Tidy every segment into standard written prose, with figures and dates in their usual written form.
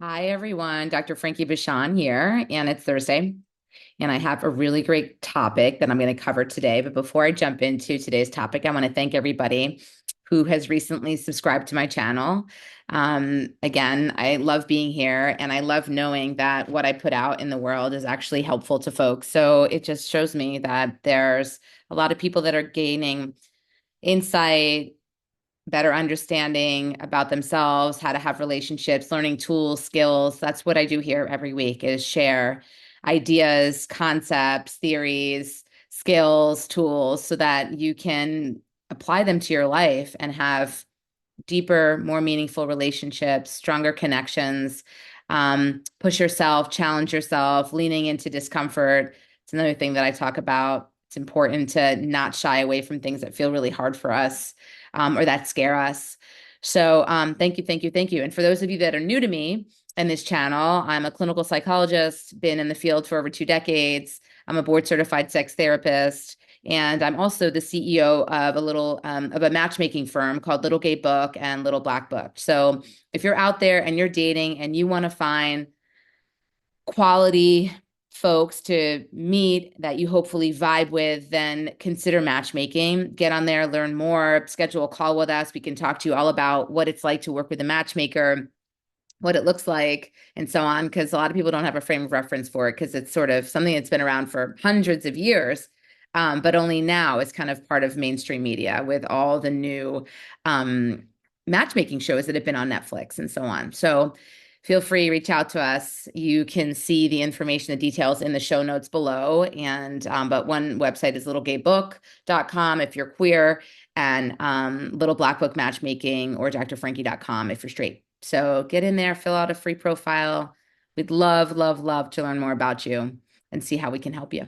Hi, everyone. Dr. Frankie Bashan here, and it's Thursday. And I have a really great topic that I'm going to cover today. But before I jump into today's topic, I want to thank everybody who has recently subscribed to my channel. Again, I love being here and I love knowing that what I put out in the world is actually helpful to folks. So it just shows me that there's a lot of people that are gaining insight, better understanding about themselves, how to have relationships, learning tools, skills. That's what I do here every week is share ideas, concepts, theories, skills, tools so that you can apply them to your life and have deeper, more meaningful relationships, stronger connections, push yourself, challenge yourself, leaning into discomfort. It's another thing that I talk about. It's important to not shy away from things that feel really hard for us or that scare us. So thank you, thank you, thank you. And for those of you that are new to me and this channel, I'm a clinical psychologist, been in the field for over 2 decades. I'm a board certified sex therapist. And I'm also the CEO of a matchmaking firm called Little Gay Book and Little Black Book. So if you're out there and you're dating and you want to find quality folks to meet that you hopefully vibe with, then consider matchmaking. Get on there, learn more, schedule a call with us. We can talk to you all about what it's like to work with a matchmaker, what it looks like, and so on, because a lot of people don't have a frame of reference for it because it's sort of something that's been around for hundreds of years. But only now it's kind of part of mainstream media with all the new matchmaking shows that have been on Netflix and so on. So feel free, reach out to us. You can see the information, the details in the show notes below. And but one website is littlegaybook.com if you're queer, and Little Black Book Matchmaking or drfrankie.com if you're straight. So get in there, fill out a free profile. We'd love, love, love to learn more about you and see how we can help you.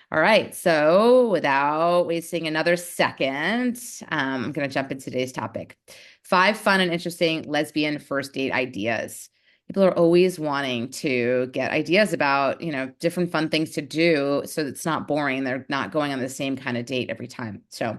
All right. So without wasting another second, I'm going to jump into today's topic. 5 fun and interesting lesbian first date ideas. People are always wanting to get ideas about, different fun things to do so it's not boring. They're not going on the same kind of date every time. So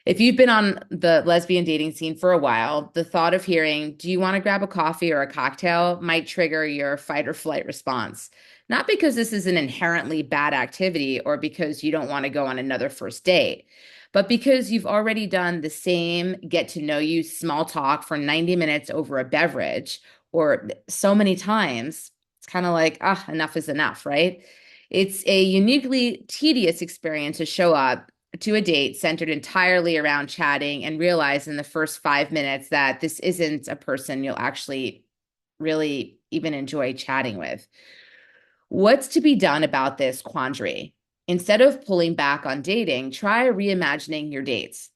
if you've been on the lesbian dating scene for a while, the thought of hearing, do you want to grab a coffee or a cocktail might trigger your fight or flight response. Not because this is an inherently bad activity or because you don't want to go on another first date, but because you've already done the same get to know you small talk for 90 minutes over a beverage or so many times. It's kind of like, enough is enough, right? It's a uniquely tedious experience to show up to a date centered entirely around chatting and realize in the first 5 minutes that this isn't a person you'll actually really even enjoy chatting with. What's to be done about this quandary? Instead of pulling back on dating, try reimagining your dates.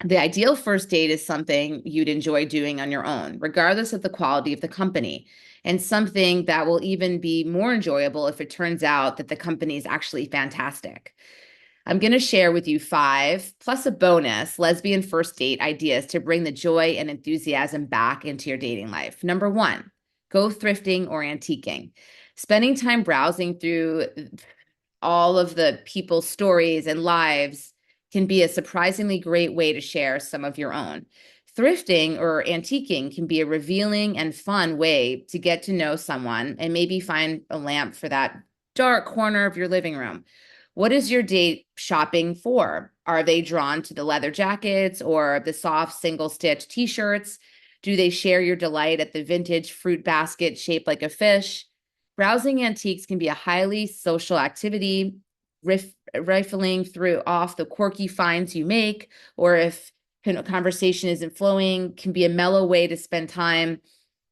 The ideal first date is something you'd enjoy doing on your own, regardless of the quality of the company, and something that will even be more enjoyable if it turns out that the company is actually fantastic. I'm going to share with you 5 plus a bonus lesbian first date ideas to bring the joy and enthusiasm back into your dating life. Number 1, go thrifting or antiquing. Spending time browsing through all of the people's stories and lives can be a surprisingly great way to share some of your own. Thrifting or antiquing can be a revealing and fun way to get to know someone and maybe find a lamp for that dark corner of your living room. What is your date shopping for? Are they drawn to the leather jackets or the soft single stitch t-shirts? Do they share your delight at the vintage fruit basket shaped like a fish? Browsing antiques can be a highly social activity, rifling through off the quirky finds you make, or if conversation isn't flowing, can be a mellow way to spend time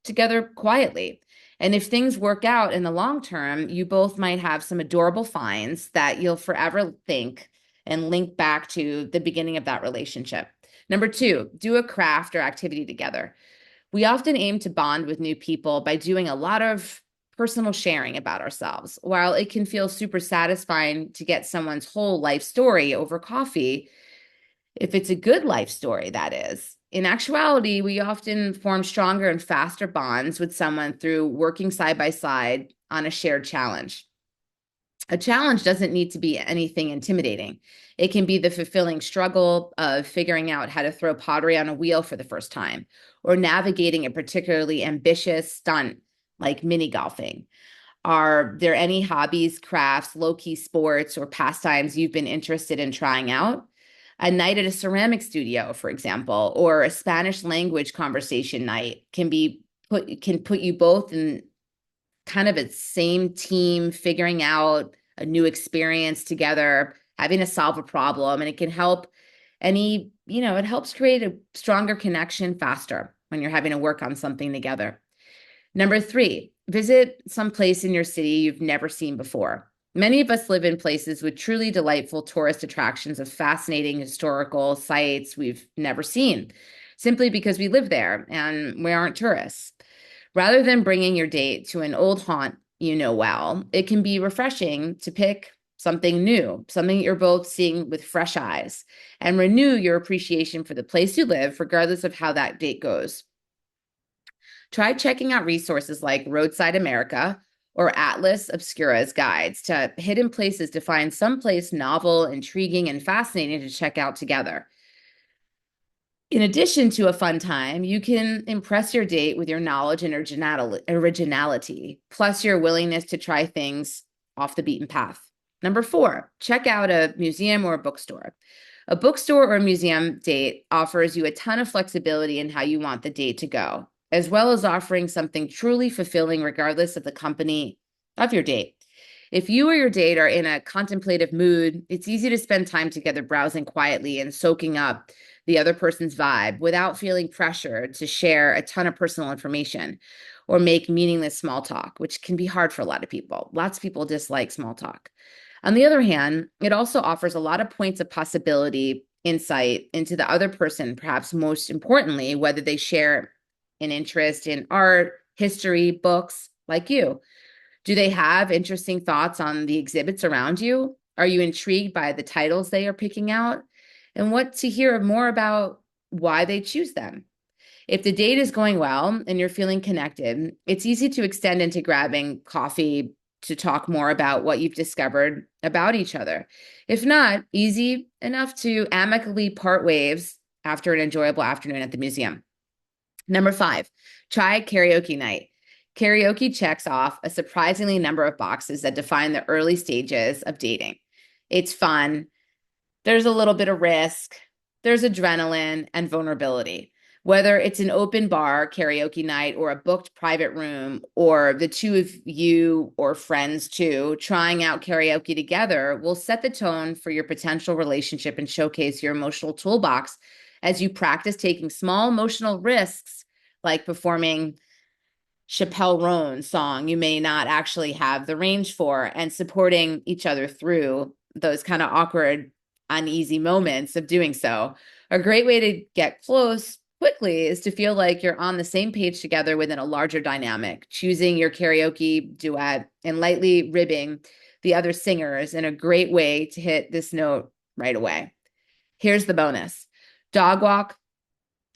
together quietly. And if things work out in the long term, you both might have some adorable finds that you'll forever think and link back to the beginning of that relationship. Number 2, do a craft or activity together. We often aim to bond with new people by doing a lot of personal sharing about ourselves. While it can feel super satisfying to get someone's whole life story over coffee, if it's a good life story, that is. In actuality, we often form stronger and faster bonds with someone through working side by side on a shared challenge. A challenge doesn't need to be anything intimidating. It can be the fulfilling struggle of figuring out how to throw pottery on a wheel for the first time, or navigating a particularly ambitious stunt like mini golfing. Are there any hobbies, crafts, low-key sports, or pastimes you've been interested in trying out? A night at a ceramic studio, for example, or a Spanish language conversation night can put you both in kind of a same team, figuring out a new experience together, having to solve a problem, and it can help it helps create a stronger connection faster when you're having to work on something together. Number three, visit some place in your city you've never seen before. Many of us live in places with truly delightful tourist attractions of fascinating historical sites we've never seen, simply because we live there and we aren't tourists. Rather than bringing your date to an old haunt you know well, it can be refreshing to pick something new, something you're both seeing with fresh eyes, and renew your appreciation for the place you live, regardless of how that date goes. Try checking out resources like Roadside America or Atlas Obscura's guides to hidden places to find someplace novel, intriguing, and fascinating to check out together. In addition to a fun time, you can impress your date with your knowledge and originality, plus your willingness to try things off the beaten path. Number four, check out a museum or a bookstore. A bookstore or a museum date offers you a ton of flexibility in how you want the date to go, as well as offering something truly fulfilling regardless of the company of your date. If you or your date are in a contemplative mood, it's easy to spend time together browsing quietly and soaking up the other person's vibe without feeling pressured to share a ton of personal information or make meaningless small talk, which can be hard for a lot of people. Lots of people dislike small talk. On the other hand, it also offers a lot of points of possibility, insight into the other person, perhaps most importantly, whether they share an interest in art, history, books like you. Do they have interesting thoughts on the exhibits around you? Are you intrigued by the titles they are picking out? And what to hear more about why they choose them? If the date is going well and you're feeling connected, it's easy to extend into grabbing coffee to talk more about what you've discovered about each other. If not, easy enough to amicably part ways after an enjoyable afternoon at the museum. Number five, try karaoke night. Karaoke checks off a surprisingly number of boxes that define the early stages of dating. It's fun. There's a little bit of risk. There's adrenaline and vulnerability. Whether it's an open bar karaoke night or a booked private room, or the two of you or friends too, trying out karaoke together will set the tone for your potential relationship and showcase your emotional toolbox as you practice taking small emotional risks, like performing Chappelle Roan's song you may not actually have the range for, and supporting each other through those kind of awkward, uneasy moments of doing so. A great way to get close quickly is to feel like you're on the same page together within a larger dynamic, choosing your karaoke duet and lightly ribbing the other singers in a great way to hit this note right away. Here's the bonus: dog walk,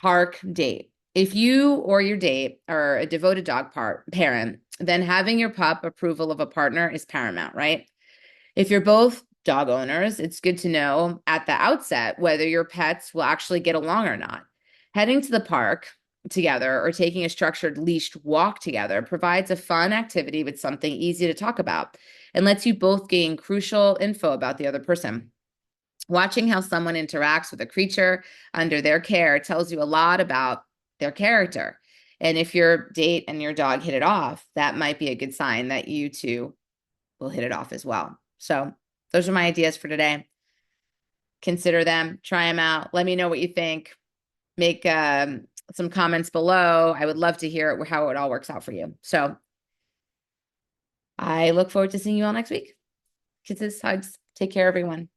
park, date. If you or your date are a devoted parent, then having your pup approval of a partner is paramount, right? If you're both dog owners, it's good to know at the outset whether your pets will actually get along or not. Heading to the park together or taking a structured leashed walk together provides a fun activity with something easy to talk about and lets you both gain crucial info about the other person. Watching how someone interacts with a creature under their care tells you a lot about their character. And if your date and your dog hit it off, that might be a good sign that you two will hit it off as well. So those are my ideas for today. Consider them, try them out. Let me know what you think. Make some comments below. I would love to hear how it all works out for you. So I look forward to seeing you all next week. Kisses, hugs. Take care, everyone.